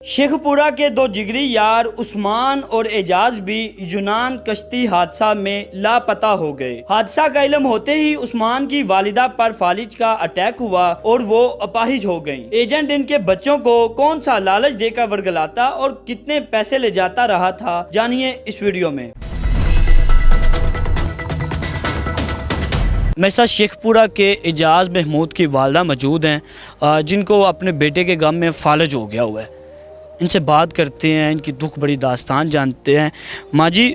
शेखपुरा के दो जिगरी यार उस्मान और एजाज भी यूनान कश्ती हादसा में लापता हो गए। हादसा का इल्म होते ही उस्मान की वालिदा पर फालिज का अटैक हुआ और वो अपाहिज हो गईं। एजेंट इनके बच्चों को कौन सा लालच देकर वर्गलाता और कितने पैसे ले जाता रहा था, जानिए इस वीडियो में। मेरे साथ शेखपुरा के एजाज महमूद की वालदा मौजूद हैं, जिनको अपने बेटे के गम में फालिज हो गया हुआ है। इनसे बात करते हैं, इनकी दुख बड़ी दास्तान जानते हैं। माँ जी,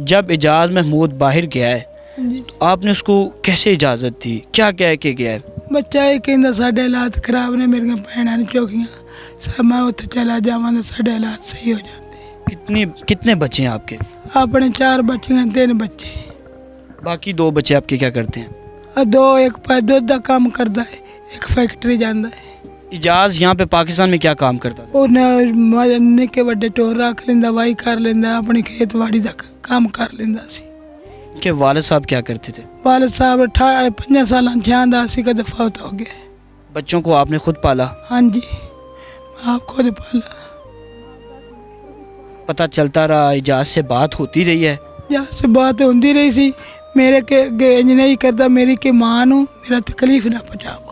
जब एजाज महमूद बाहर गया है तो आपने उसको कैसे इजाज़त दी, क्या कह के गया है? बच्चा ये कहता साढ़े हालात खराब ने, मेरिया भैन ने चौकियाँ सब, मैं उत्थे चला जावा तो साढ़े हालात सही हो जाते। कितने बच्चे हैं आपके? अपने 4 बच्चे हैं, 3 बच्चे। बाकी 2 बच्चे आपके क्या करते हैं? और 2, एक दुध का काम करता है, एक फैक्ट्री जाता है। इजाज़ यहाँ पे पाकिस्तान में क्या काम करता था? निके बड़े टोर रख लेंदा, वाही कर लेंदा, अपनी खेतवाड़ी का काम कर लेंदा सी। इनके वालिद साहब क्या करते थे? वालिद साहब 5 साल छियादा सी का फौत हो गए। बच्चों को आपने खुद पाला? हाँ जी, आप खुद पाला। पता चलता रहा, इजाज़ से बात होती रही है? इजाज़ से बात होती रही सी। मेरे के नहीं करता, मेरी के मां नूं मेरा तकलीफ ना पहुँचाओ।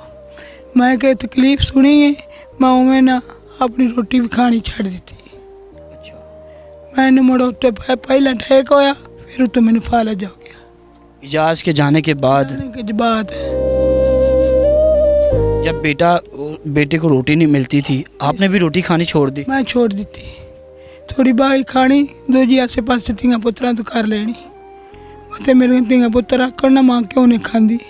मैं के तकलीफ सुनी है, मैं उमें ना अपनी रोटी भी खानी छड़ दी थी। मैंने मुड़ो पहला ठेक होया, फिर तो मैंने फालिज हो गया। इजाज़ के जाने के बाद जब बेटे को रोटी नहीं मिलती थी, आपने भी रोटी खानी छोड़ दी? मैं छोड़ दी थी, थोड़ी बारी खानी, दूजी आसे पास तीन पुत्रा तो कर लेनी। मतलब मेरे 3 पुत्र आकर ना माँ क्यों नहीं खाती,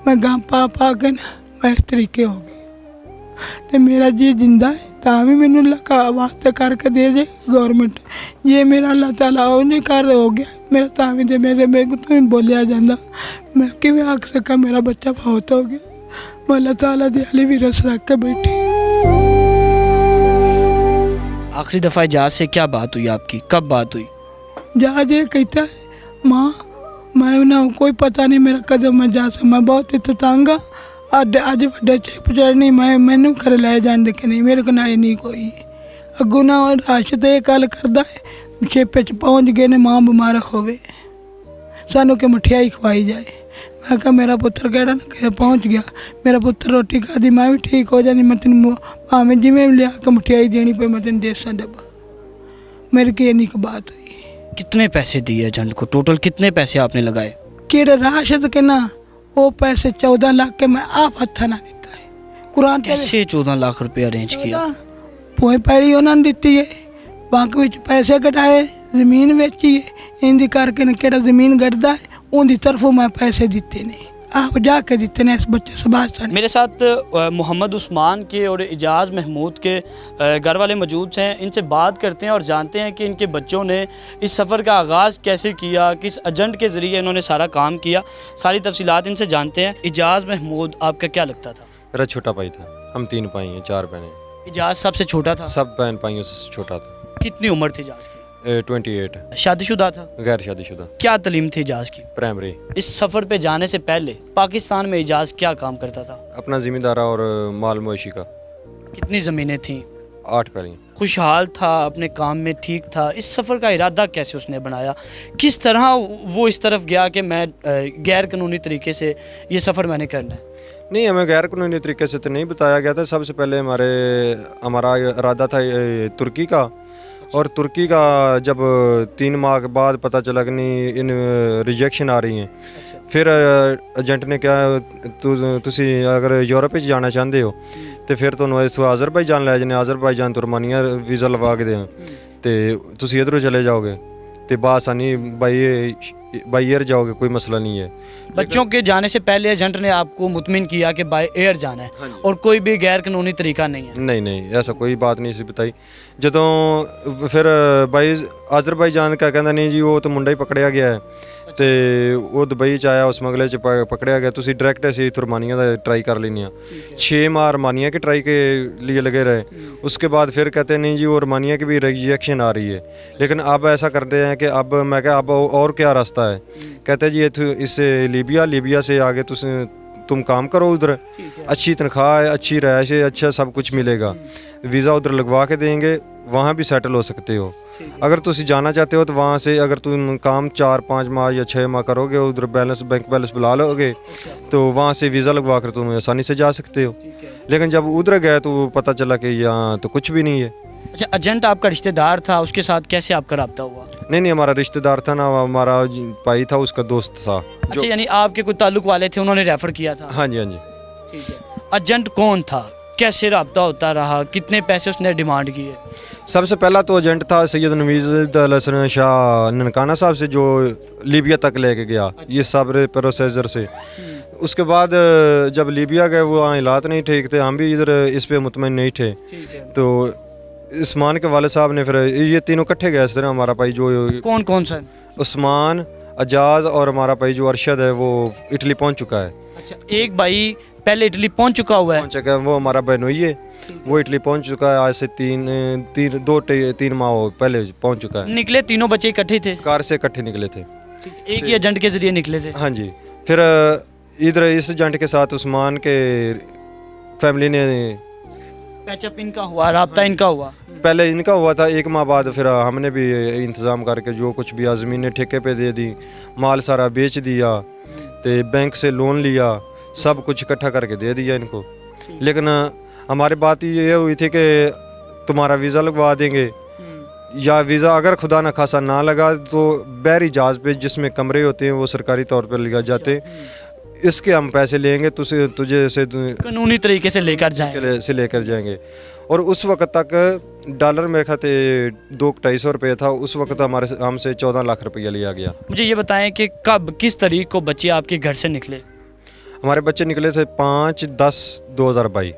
मैं गाँ पा के ना मैं इस तरीके हो गई। तो मेरा जी जिंदा है तो भी मैंने अल्लाह का वास्ते करके दे दे गवर्नमेंट, ये मेरा अल्लाह ताला उन्हें कर हो गया मेरा तावी दे, मेरे को तो बोलिया जाता, मैं कि आख सका मेरा बच्चा बहुत हो गया। मैं अल्लाह ताला दे अली भी रस रख के बैठी। आखिरी दफ़ा इजाज़ से क्या बात हुई आपकी, कब बात हुई? जहाज ये कहता है माँ मैं ना कोई पता नहीं मेरा कदम मैं जा सक, मैं बहुत तंगा अज वे चढ़नी, मैनू घर लै जान दे के नहीं, मेरे को ना नहीं कोई अगू ना रश तो ये गल करता है छेपे च पहुँच गए ने, मां बीमार होवे सानू के मठियाई खवाई जाए। मैं कहा मेरा पुत्र कहड़ा ना पहुँच गया, मेरा पुत्र रोटी खाती मैं भी ठीक हो जाती, मैं तेन भावें जिमें लिया के मठियाई देनी पे मैं तेन देसा डब्बा। मेरे की इन्नी बात हुई। कितने पैसे दिए एजेंट को? टोटल कितने पैसे आपने लगाए? केड़े राशद के ना वो पैसे 14 लाख के मैं आप हथा ना दिता है। कुरान कैसे 14 लाख रुपए अरेंज किया? पोए पैली उन्होंने दिती है, बैंक विच पैसे कटाए, जमीन बेची है, इंदी करके न केड़ा जमीन गढ़दा है उनकी तरफों मैं पैसे दिते नहीं, आप जाके दिते ने इस बच्चे से। मेरे साथ मोहम्मद उस्मान के और एजाज महमूद के घर वाले मौजूद हैं, इनसे बात करते हैं और जानते हैं कि इनके बच्चों ने इस सफ़र का आगाज़ कैसे किया, किस एजेंट के ज़रिए इन्होंने सारा काम किया, सारी तफसीलात इनसे जानते हैं। एजाज महमूद आपका क्या लगता था? मेरा छोटा भाई था, हम 3 भाई हैं, 4 बहनें। एजाज सबसे छोटा था? सब बहन भाइयों से छोटा था। कितनी उम्र थी एजाज की? 28। शादीशुदा था? गैर शादीशुदा। क्या तालीम थी एजाज की? प्राइमरी। इस सफ़र पे जाने से पहले पाकिस्तान में एजाज क्या काम करता था? अपना ज़िम्मेदारा और माल मवेशी का। कितनी ज़मीनें थीं? 8 पैली। खुशहाल था, अपने काम में ठीक था। इस सफ़र का इरादा कैसे उसने बनाया, किस तरह वो इस तरफ गया कि मैं गैर कानूनी तरीके से ये सफ़र मैंने करना है? नहीं, हमें गैर कानूनी तरीके से तो नहीं बताया गया था। सबसे पहले हमारा इरादा था तुर्की का, और तुर्की का जब 3 माह के बाद पता चला कि नहीं इन रिजेक्शन आ रही हैं। फिर एजेंट ने कहा तुसी अगर यूरोप जाना चाहते हो तो फिर ਤੁਹਾਨੂੰ ਇਸ ਤੋਂ अज़रबैजान ਲੈ जाने, अज़रबैजान तो रोमानिया वीज़ा लगा के दें तो तुसी इधरों चले जाओगे तो बासानी बाई एयर जाओगे, कोई मसला नहीं है। बच्चों के जाने से पहले एजेंट ने आपको मुतमिन किया कि बाय एयर जाना है और कोई भी गैर कानूनी तरीका नहीं है? नहीं, ऐसा कोई बात नहीं सी बताई। ਜਦੋਂ फिर बाई अज़रबैजान का कहता नहीं जी वो तो मुंडा ही पकड़िया गया है तो वो दुबई च आया, उस मंगले च पकड़िया गया, तुसी डायरेक्ट ऐसे रोमानिया का ट्राई कर लेनी। 6 माह रोमानिया के ट्राई के लिए लगे रहे, उसके बाद फिर कहते नहीं जी वो रोमानिया की भी रिजेक्शन आ रही है, लेकिन अब ऐसा करते हैं कि अब मैं क्या अब और क्या रास्ता है। कहते जी इससे लीबिया से आगे तुम काम करो उधर, अच्छी तनख्वाह है, अच्छी रहायश है, अच्छा सब कुछ मिलेगा, वीज़ा उधर लगवा के देंगे, वहाँ भी सेटल हो सकते हो। अगर तुम जाना चाहते हो तो वहाँ से अगर तुम काम 4-5 माह या 6 माह करोगे, उधर बैलेंस बैंक बैलेंस बुला लोगे, तो वहाँ से वीज़ा लगवा कर तुम आसानी से जा सकते हो। लेकिन जब उधर गए तो पता चला कि यहाँ तो कुछ भी नहीं है। अच्छा, एजेंट आपका रिश्तेदार था, उसके साथ कैसे आपका रब्ता हुआ? नहीं, हमारा रिश्तेदार था ना, हमारा भाई था, उसका दोस्त था। अच्छा, यानी आपके कोई ताल्लुक वाले थे, उन्होंने रेफर किया था? हाँ जी। ठीक है। एजेंट कौन था, कैसे रब्ता होता रहा, कितने पैसे उसने डिमांड किए? सबसे पहला तो एजेंट था सैयद नवीज़ अल हसन शाह ननकाना साहब से, जो लीबिया तक लेके गया ये सारे प्रोसेसर से। उसके बाद जब लीबिया गए, वो हालात नहीं ठीक थे, हम भी इधर इस पे मुतमईन नहीं थे, तो उस्मान के वाले साहब ने फिर ये तीनों इकट्ठे गए थे ना, हमारा भाई जो कौन कौन सा? उस्मान, एजाज और हमारा भाई जो अरशद है, वो इटली पहुंच चुका है। अच्छा, एक भाई पहले इटली पहुंच चुका हुआ है? पहुंच चुका है, वो हमारा बहनोई है, वो इटली पहुंच चुका है, आज से 3 माह पहले पहुंच चुका है। निकले तीनों बच्चे इकट्ठे थे? कार से इकट्ठे निकले थे, एक ही एजेंट के जरिए निकले थे? हाँ जी। फिर इधर इस एजेंट के साथ उस्मान के फैमिली ने पैचअप इनका हुआ, राब्ता इनका हुआ? पहले इनका हुआ था, 1 माह बाद फिर हमने भी इंतज़ाम करके जो कुछ भी ज़मीनें ठेके पे दे दी, माल सारा बेच दिया, तो बैंक से लोन लिया, सब कुछ इकट्ठा करके दे दिया इनको। लेकिन हमारी बात ये हुई थी कि तुम्हारा वीज़ा लगवा देंगे, या वीज़ा अगर खुदा न खासा ना लगा तो बहरी जहाज़ पे जिसमें कमरे होते हैं वो सरकारी तौर पर लिया जाते हैं, इसके हम पैसे लेंगे, तुझे से कानूनी तरीके से लेकर जाएंगे। और उस वक्त तक डॉलर मेरे ख्याल से 200-250 रुपये था, उस वक्त हमसे 14 लाख रुपया लिया गया। मुझे ये बताएं कि कब, किस तारीख को बच्चे आपके घर से निकले? हमारे बच्चे निकले थे 5/10/2022।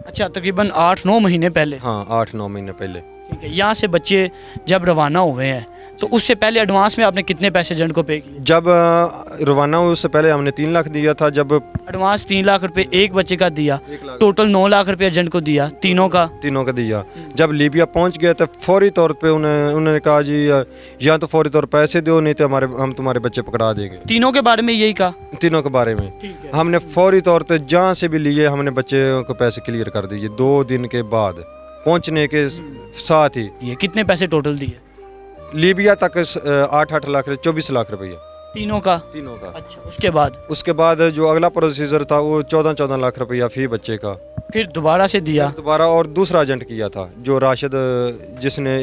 अच्छा, तकरीबन 8-9 महीने पहले? हाँ, 8-9 महीने पहले। ठीक है। यहाँ से बच्चे जब रवाना हुए हैं तो उससे पहले एडवांस में आपने कितने पैसे एजेंट को पे किए? जब रवाना हुए उससे पहले हमने 3 लाख दिया था। जब एडवांस 3 लाख रुपए एक बच्चे का दिया, टोटल 9 लाख रुपए एजेंट को दिया, तीनों का दिया। जब लीबिया पहुंच गया तो फौरी तौर पे उन्होंने कहा जी या तो फौरी तौर पैसे दो, नहीं तो हम तुम्हारे बच्चे पकड़ा देंगे। तीनों के बारे में यही कहा? तीनों के बारे में हमने फौरी तौर पे जहाँ से भी लिए हमने बच्चे को पैसे क्लियर कर दिए 2 दिन के बाद पहुंचने के साथ ही। ये कितने पैसे टोटल दिए? लीबिया तक 8 लाख 24 लाख रुपया तीनों का। अच्छा, उसके बाद जो अगला प्रोसीजर था वो 14 लाख रुपया फी बच्चे का फिर दोबारा से दिया। और दूसरा एजेंट किया था जो राशिद, जिसने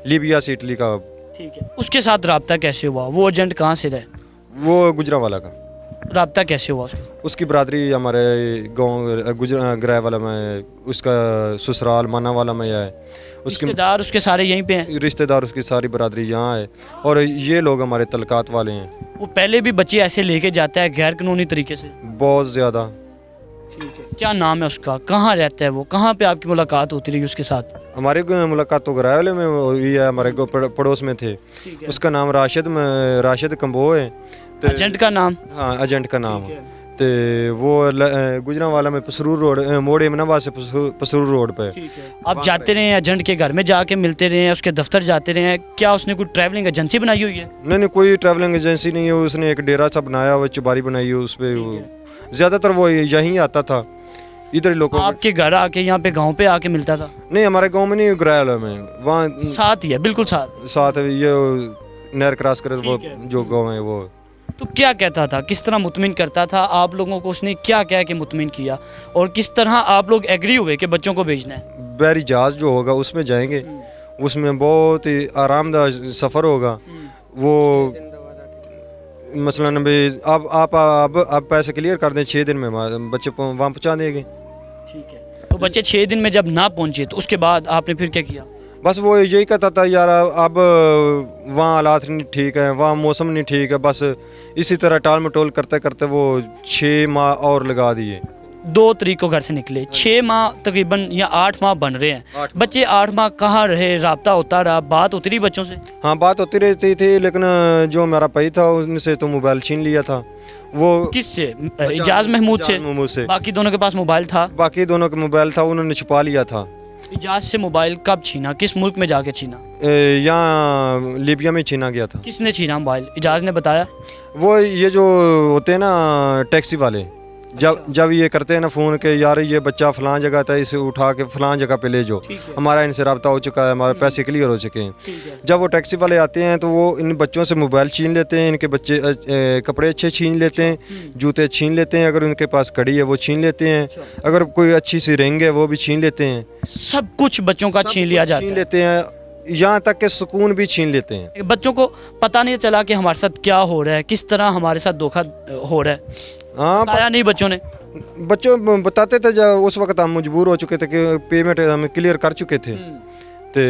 लीबिया से इटली का। ठीक है। उसके साथ रब्ता कैसे हुआ? वो एजेंट कहाँ से रहे? वो गुजरांवाला का। रब्ता कैसे हुआ उसके साथ? उसकी बरादरी हमारे गांव गुजरांवाला में, उसका ससुराल मानावाला में है। रिश्तेदार उसके सारे यहीं पे हैं? रिश्तेदार उसकी सारी बरादरी यहाँ है और ये लोग हमारे तलकात वाले हैं। वो पहले भी बच्चे ऐसे लेके जाता है गैर कानूनी तरीके से? बहुत ज़्यादा। ठीक है। क्या नाम है उसका, कहाँ रहता है वो, कहाँ पे आपकी मुलाकात होती रही उसके साथ? हमारी मुलाकात तो गुजरांवाले में हुई है, हमारे पड़ोस में थे। उसका नाम राशिद कंबो है। एजेंट का नाम? हाँ, एजेंट का नाम। तो वो गुजरांवाला में पसरूर रोड, मोड़ इमनाबाद से पसरूर रोड पे। आप जाते रहे हैं एजेंट के घर में, जाके मिलते रहे हैं, उसके दफ्तर जाते रहे हैं? क्या उसने कोई ट्रैवलिंग एजेंसी बनाई हुई है? नहीं, कोई ट्रैवलिंग एजेंसी नहीं है। उसने एक डेरा सा बनाया हुआ, चुबारी बनाई है उस पर। ज़्यादातर वो यहीं आता था, इधर लोगों। आपके घर आके, यहाँ पे गाँव पे आके मिलता था? नहीं, हमारे गाँव में नहीं, गुजरांवाला में, वहाँ साथ ही है, बिल्कुल साथ ये नहर क्रॉस करे वो जो गाँव है वो। तो क्या कहता था, किस तरह मुतमिन करता था आप लोगों को? उसने क्या कह के मुतमिन किया और किस तरह आप लोग एग्री हुए कि बच्चों को भेजना है? बहरी जहाज़ जो होगा उसमें जाएंगे, उसमें बहुत ही आरामदायक सफ़र होगा। वो मसलन भाई आप पैसे क्लियर कर दें, 6 दिन में बच्चे वहाँ पहुँचा देंगे। ठीक है। तो बच्चे 6 दिन में जब ना पहुँचे तो उसके बाद आपने फिर क्या किया? बस वो यही कहता था यार अब वहाँ हालात नहीं ठीक है, वहाँ मौसम नहीं ठीक है, बस इसी तरह टाल मटोल करते करते वो 6 माह और लगा दिए। 2 तरीकों घर से निकले, 6 माह तकरीबन या 8 माह बन रहे हैं। बच्चे 8 माह कहाँ रहे? रब्ता होता रहा, बात होती रही बच्चों से? हाँ, बात होती रहती थी, लेकिन जो मेरा भाई था उनसे तो मोबाइल छीन लिया था। वो किससे? इजाज महमूद से? बाकी दोनों के पास मोबाइल था? बाकी दोनों के मोबाइल था, उन्होंने छुपा लिया था। इजाज से मोबाइल कब छीना, किस मुल्क में जाके छीना? यहाँ लीबिया में छीना गया था। किसने छीना मोबाइल? इजाज ने बताया? वो ये जो होते हैं ना टैक्सी वाले, जब ये करते हैं ना फ़ोन के यार ये बच्चा फ़लाँ जगह था, इसे उठा के फ़लाँ जगह पे ले जाओ, हमारा इनसे रब्ता हो चुका है, हमारे पैसे क्लियर हो चुके हैं। जब वो टैक्सी वाले आते हैं तो वो इन बच्चों से मोबाइल छीन लेते हैं, इनके बच्चे कपड़े अच्छे छीन लेते हैं, जूते छीन लेते हैं, अगर उनके पास कड़ी है वो छीन लेते हैं, अगर कोई अच्छी सी रिंग है वो भी छीन लेते हैं, सब कुछ बच्चों का छीन लिया जाता छीन है। लेते हैं, यहाँ तक कि सुकून भी छीन लेते हैं। बच्चों को पता नहीं चला कि हमारे साथ क्या हो रहा है, किस तरह हमारे साथ धोखा हो रहा है। हाँ, बताया नहीं बच्चों ने। बच्चों बताते थे, जब उस वक्त हम मजबूर हो चुके थे कि पेमेंट हम क्लियर कर चुके थे, तो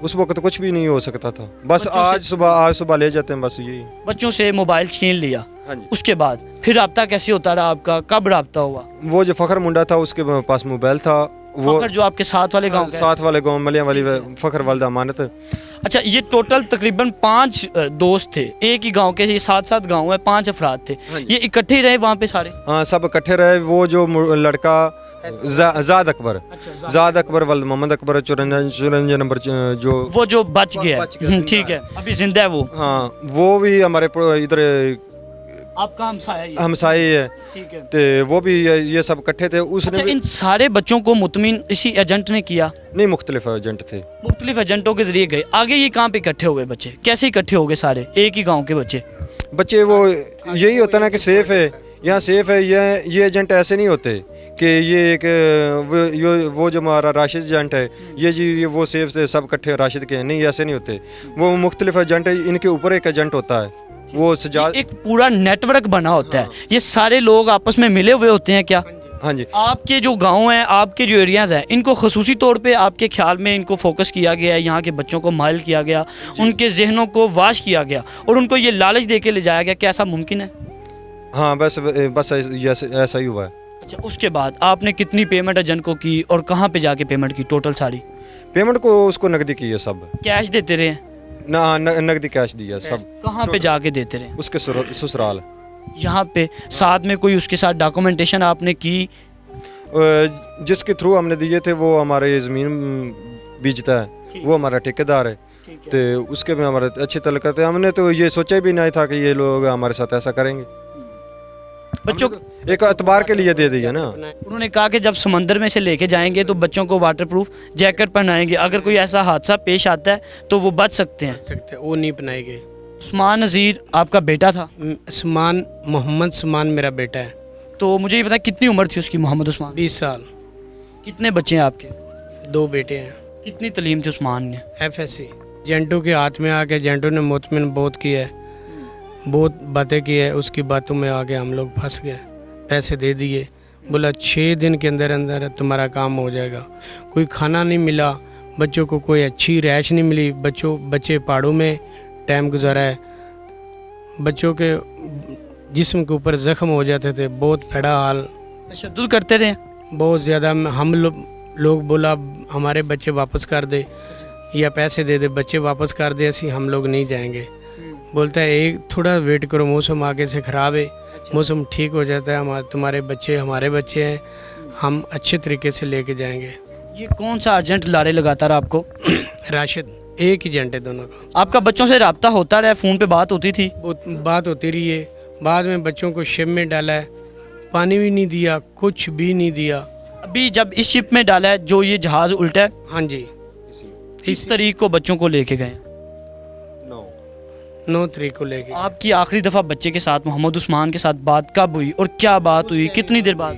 उस वक्त कुछ भी नहीं हो सकता था। बस आज सुबह ले जाते हैं, बस यही। बच्चों से मोबाइल छीन लिया, हाँ जी। उसके बाद फिर रब्ता कैसे होता रहा आपका, कब रब्ता हुआ? वो जो फ़खर मुंडा था उसके पास मोबाइल था, वो फखर जो आपके साथ वाले गांव का है? साथ वाले गांव मलिया वाली फ़खर वालदा अमानत। अच्छा, ये टोटल तकरीबन 5 दोस्त थे, एक ही गांव के, ये 7 गांव है, 5 अफराद थे। ये इकट्ठे ही रहे वहाँ पे सारे? हाँ, सब इकट्ठे रहे। वो जो लड़का ज़ाद अकबर वाल मोहम्मद अकबर 54 नंबर जो बच गया है, ठीक है, अभी जिंदा है वो? हाँ, वो भी हमारे इधर आपका हमसाई है, ठीक है। तो वो भी ये सब इकट्ठे थे। उसने अच्छा, इन सारे बच्चों को मुतमिन इसी एजेंट ने किया? नहीं, मुख्तलिफ एजेंट थे, मुख्तलिफ एजेंटों के जरिए गए। आगे ये कहाँ पे इकट्ठे हो गए बच्चे, कैसे इकट्ठे हो गए सारे एक ही गांव के बच्चे? वो यही होता ना कि सेफ है, यहाँ सेफ है। ये एजेंट ऐसे नहीं होते कि ये एक वो जो हमारा राशिद एजेंट है, ये वो सेफ से सब इकट्ठे राशिद के हैं, नहीं, ऐसे नहीं होते। वो मुख्तलिफ एजेंट है, इनके ऊपर एक एजेंट होता है, वो सजाद, एक पूरा नेटवर्क बना होता है। ये सारे लोग आपस में मिले हुए होते हैं क्या? हाँ जी। आपके जो गांव हैं, आपके जो एरियाज़ हैं, इनको खसूसी तौर पे आपके ख्याल में इनको फोकस किया गया है, यहाँ के बच्चों को माइल किया गया, उनके जहनों को वाश किया गया और उनको ये लालच दे के ले जाया गया, क्या ऐसा मुमकिन है? हाँ, बस ऐसा ही हुआ है। अच्छा, उसके बाद आपने कितनी पेमेंट एजेंट को की और कहाँ पे जाके पेमेंट की? टोटल सारी पेमेंट को उसको नकदी की है, सब कैश देते रहे? नकदी कैश दिया सब। कहाँ पे जाके देते रहे? उसके ससुराल। यहाँ पे साथ में कोई उसके साथ डॉक्यूमेंटेशन आपने की? जिसके थ्रू हमने दिए थे वो हमारे ज़मीन बीजता है, वो हमारा ठेकेदार है, तो उसके में हमारे अच्छे तल्लुकात थे। हमने तो ये सोचा भी नहीं था कि ये लोग हमारे साथ ऐसा करेंगे। बच्चों एक एतबार के लिए दे दिया ना। उन्होंने कहा कि जब समंदर में से लेके जाएंगे तो बच्चों को वाटरप्रूफ जैकेट पहनाएंगे, अगर कोई ऐसा हादसा पेश आता है तो वो बच सकते हैं। वो नहीं पहनाएंगे। उस्मान नज़ीर आपका बेटा था? उस्मान, मोहम्मद उस्मान मेरा बेटा है। तो मुझे ये पता कितनी उम्र थी उसकी, मोहम्मद उस्मान? 20 साल। कितने बच्चे हैं आपके? 2 बेटे हैं। कितनी तलीम थी उस्मान ने? FSC। एजेंटों के हाथ में आके एजेंटों ने मुतमिन बहुत किया है, बहुत बातें की है, उसकी बातों में आके हम लोग फंस गए। पैसे दे दिए, बोला 6 दिन के अंदर अंदर तुम्हारा काम हो जाएगा। कोई खाना नहीं मिला, बच्चों को कोई अच्छी रैश नहीं मिली, बच्चे पहाड़ों में टाइम गुजारा है, बच्चों के जिस्म के ऊपर ज़ख्म हो जाते थे, बहुत बड़ा हाल, तशद्दुद करते रहे बहुत ज़्यादा। हम लोग बोला हमारे बच्चे वापस कर दे या पैसे दे दे, बच्चे वापस कर दे, ऐसी हम लोग नहीं जाएंगे। बोलता है एक थोड़ा वेट करो, मौसम आगे से ख़राब है, मौसम ठीक हो जाता है, तुम्हारे बच्चे हमारे बच्चे हैं, हम अच्छे तरीके से लेके जाएंगे। ये कौन सा एजेंट लारे लगाता रहा आपको? राशिद, एक ही एजेंट है दोनों का। आपका बच्चों से रब्ता होता रहा, फ़ोन पे बात होती थी? बात होती रही है। बाद में बच्चों को शिप में डाला है, पानी भी नहीं दिया, कुछ भी नहीं दिया। अभी जब इस शिप में डाला है जो ये जहाज़ उल्टा है, हाँ जी, इस तारीख को बच्चों को लेके गए? 9 तारीख को लेके। आपकी आखिरी दफ़ा बच्चे के साथ, मोहम्मद उस्मान के साथ बात कब हुई और क्या बात हुई, कितनी देर बाद?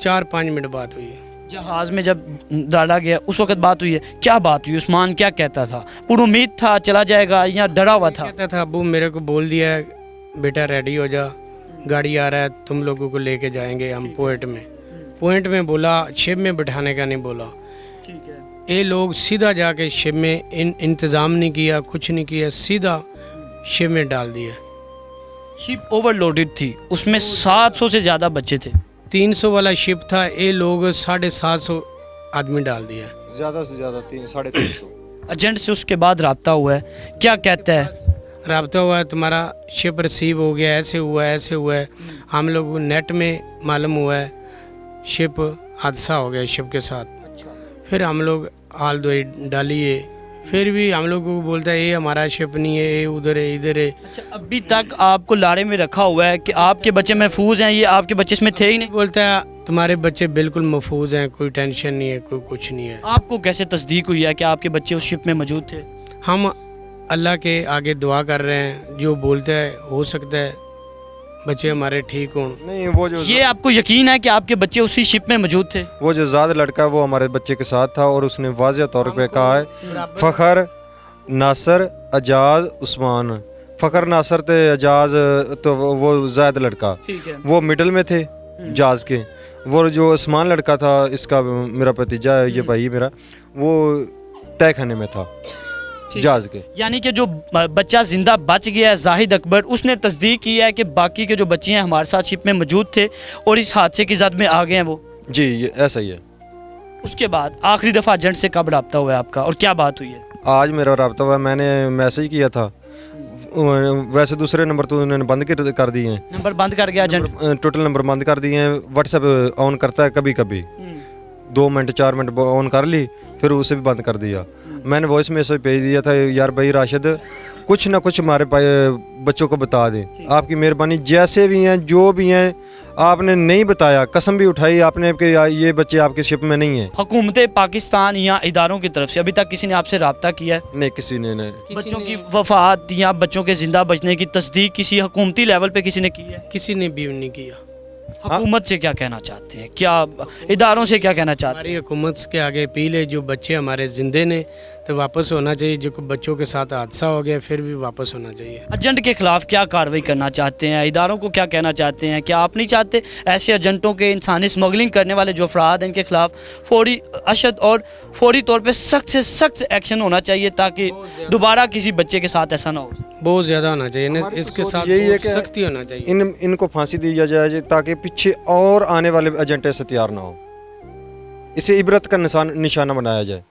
4-5 मिनट बात हुई है। जहाज में जब डाला गया उस वक्त बात हुई है, क्या बात हुई? उस्मान क्या कहता था? पूरी उम्मीद था चला जाएगा या डरा हुआ था? कहता था अबू मेरे को बोल दिया है बेटा रेडी हो जा, गाड़ी आ रहा है, तुम लोगों को लेके जाएंगे हम पॉइंट में बोला, शिप में बिठाने का नहीं बोला। ठीक है। ये लोग सीधा जाके शिप में इंतज़ाम नहीं किया, कुछ नहीं किया, सीधा शिप में डाल दिया। शिप ओवरलोडेड थी, उसमें 700 से ज़्यादा बच्चे थे। 300 वाला शिप था, ये लोग 750 आदमी डाल दिया। ज़्यादा से ज़्यादा 300-350। एजेंट से उसके बाद रब्ता हुआ है, क्या कहता है? रब्ता हुआ है तुम्हारा शिप रिसीव हो गया, ऐसे हुआ है, ऐसे हुआ है। हम लोग नेट में मालूम हुआ है शिप हादसा हो गया शिप के साथ। फिर हम लोग हाल दुआई डालिए, फिर भी हम लोग को बोलता है ये हमारा शिप नहीं है, ये उधर है, इधर है। अच्छा, अभी तक आपको लारे में रखा हुआ है कि आपके बच्चे महफूज हैं, ये आपके बच्चे इसमें थे ही नहीं। बोलता है तुम्हारे बच्चे बिल्कुल महफूज हैं, कोई टेंशन नहीं है, कोई कुछ नहीं है। आपको कैसे तस्दीक हुई है कि आपके बच्चे उस शिप में मौजूद थे? हम अल्लाह के आगे दुआ कर रहे हैं, जो बोलता है हो सकता है बच्चे हमारे ठीक हों। नहीं, वो जो ये आपको यकीन है कि आपके बच्चे उसी शिप में मौजूद थे? वो जो ज़ाद लड़का है वो हमारे बच्चे के साथ था और उसने वाज़ेह तौर पे कहा है फ़खर, नासर, एजाज, उस्मान। फ़खर, नासर थे, एजाज तो वो ज़ायद लड़का ठीक है। वो मिडल में थे जाज के। वो जो उस्मान लड़का था, इसका मेरा भतीजा है, ये भाई मेरा, वो तय खाने में था जहाज के। यानी कि जो बच्चा जिंदा बच गया है जाहिद अकबर, उसने तस्दीक की है कि बाकी के जो बच्चे हैं हमारे साथ शिप में मौजूद थे और इस हादसे की जद में आ गए हैं वो। जी, ये ऐसा ही है। उसके बाद आखिरी दफ़ा एजेंट से कब रब्ता हुआ है आपका और क्या बात हुई है? आज मेरा रब्ता हुआ, मैंने मैसेज किया था, वैसे दूसरे नंबर तो उन्होंने बंद कर दिए हैं। नंबर बंद कर गया एजेंट? टोटल नंबर बंद कर दिए हैं। व्हाट्सएप ऑन करता है कभी कभी, 2 मिनट 4 मिनट ऑन कर ली, फिर उसे भी बंद कर दिया। मैंने वॉइस मैसेज भेज दिया था, यार भाई राशिद कुछ ना कुछ हमारे बच्चों को बता दें, आपकी मेहरबानी, जैसे भी हैं जो भी हैं, आपने नहीं बताया, कसम भी उठाई आपने कि ये बच्चे आपके शिप में नहीं हैं। हुकूमत पाकिस्तान या इदारों की तरफ से अभी तक किसी ने आपसे रब्ता किया है? नहीं, किसी ने नहीं। बच्चों की वफात या बच्चों के जिंदा बचने की तस्दीक किसी हुकूमती लेवल पे किसी ने की है? किसी ने भी नहीं किया। हुकूमत से क्या कहना चाहते हैं, क्या इदारों से क्या कहना चाहते हैं? हमारी हुकूमत के आगे अपील है, जो बच्चे हमारे जिंदे ने तो वापस होना चाहिए, जो बच्चों के साथ हादसा हो गया फिर भी वापस होना चाहिए। एजेंट के खिलाफ क्या कार्रवाई करना चाहते हैं, इदारों को क्या कहना चाहते हैं? क्या आप नहीं चाहते ऐसे एजेंटों के, इंसानी स्मगलिंग करने वाले जो अफराद हैं, इनके खिलाफ फौरी अशद और फौरी तौर पे सख्त से सख्त एक्शन होना चाहिए ताकि दोबारा किसी बच्चे के साथ ऐसा ना हो? बहुत ज़्यादा होना चाहिए ना, इसके साथ यही है कि सख्ती होना चाहिए। इनको फांसी दी जाए ताकि पीछे और आने वाले एजेंट ऐसे तैयार ना हो, इसे इबरत का निशाना बनाया जाए।